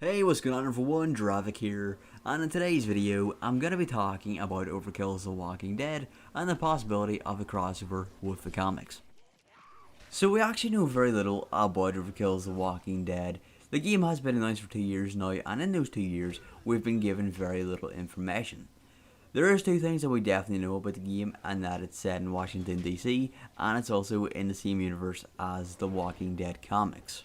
Hey, what's going on everyone, Dravik here, and in today's video, I'm going to be talking about Overkill's The Walking Dead and the possibility of a crossover with the comics. So we actually know very little about Overkill's The Walking Dead. The game has been announced for 2 years now, and in those 2 years, we've been given very little information. There is two things that we definitely know about the game, and that it's set in Washington DC, and it's also in the same universe as The Walking Dead comics.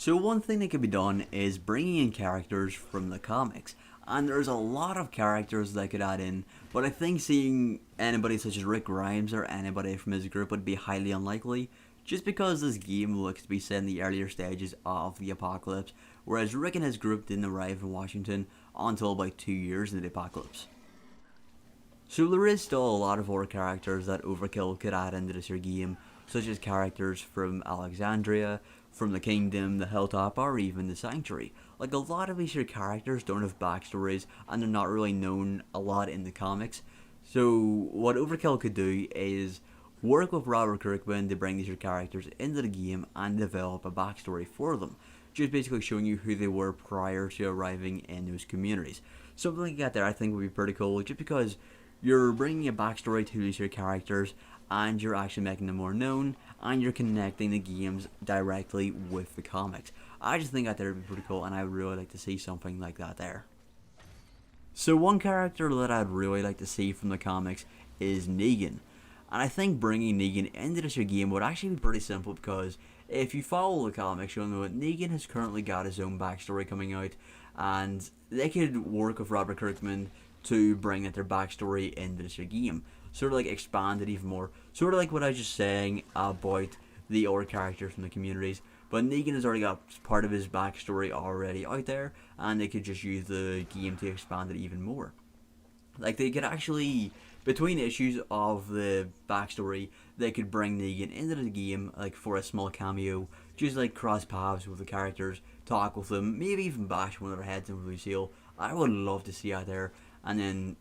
So one thing that could be done is bringing in characters from the comics, and there's a lot of characters that could add in, but I think seeing anybody such as Rick Grimes or anybody from his group would be highly unlikely, just because this game looks to be set in the earlier stages of the apocalypse, whereas Rick and his group didn't arrive in Washington until about 2 years into the apocalypse. So there is still a lot of other characters that Overkill could add into this here game, such as characters from Alexandria, from the Kingdom, the Hilltop, or even the Sanctuary. Like, a lot of these here characters don't have backstories, and they're not really known a lot in the comics. So what Overkill could do is work with Robert Kirkman to bring these here characters into the game and develop a backstory for them. Just basically showing you who they were prior to arriving in those communities. Something like that there I think would be pretty cool, just because you're bringing a backstory to these here characters, and you're actually making them more known, and you're connecting the games directly with the comics. I just think that would be pretty cool, and I would really like to see something like that there. So one character that I'd really like to see from the comics is Negan. And I think bringing Negan into this game would actually be pretty simple, because if you follow the comics, you'll know that Negan has currently got his own backstory coming out, and they could work with Robert Kirkman to bring their backstory into this game. Sort of like expand it even more. Sort of like what I was just saying about the other characters from the communities. But Negan has already got part of his backstory already out there, and they could just use the game to expand it even more. Like, they could actually, between issues of the backstory, they could bring Negan into the game, like, for a small cameo, just like cross paths with the characters, talk with them, maybe even bash one of their heads in with Lucille. I would love to see that there. And then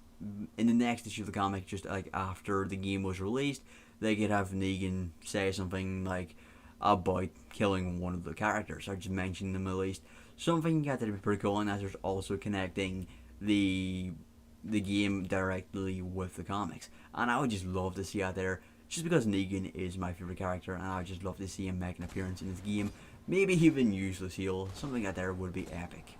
in the next issue of the comic, just like after the game was released, they could have Negan say something like about killing one of the characters, or just mention them at least. Something that would be pretty cool, and that there's also connecting the game directly with the comics. And I would just love to see that there, just because Negan is my favorite character, and I would just love to see him make an appearance in this game. Maybe even use Lucille. Something that there would be epic.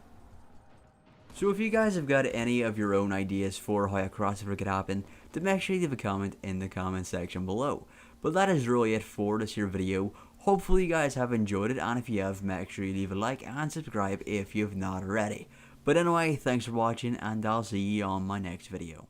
So if you guys have got any of your own ideas for how a crossover could happen, then make sure you leave a comment in the comment section below. But that is really it for this here video. Hopefully you guys have enjoyed it, and if you have, make sure you leave a like and subscribe if you've not already. But anyway, thanks for watching, and I'll see you on my next video.